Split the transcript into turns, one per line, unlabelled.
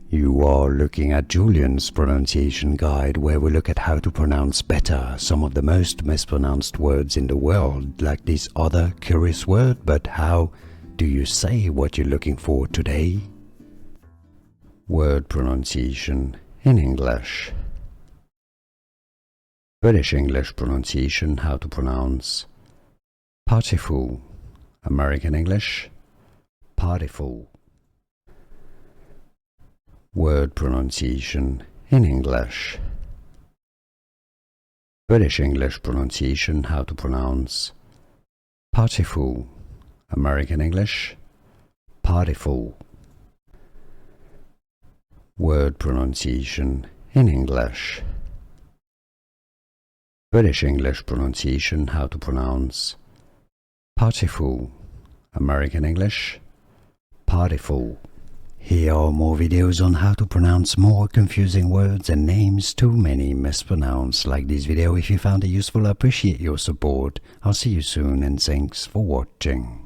You are looking at Julian's pronunciation guide, where we look at how to pronounce better some of the most mispronounced words in the world, like this other curious word. But how do you say what you're looking for today? Word pronunciation in English. British English pronunciation, how to pronounce partiful. American English, partiful. Word pronunciation in English. British English pronunciation, how to pronounce partiful. American English, partiful. Word pronunciation in English. British English pronunciation, how to pronounce partiful. American English, partiful. Here are more videos on how to pronounce more confusing words and names too many mispronounced. Like this video if you found it useful. I appreciate your support. I'll see you soon and thanks for watching.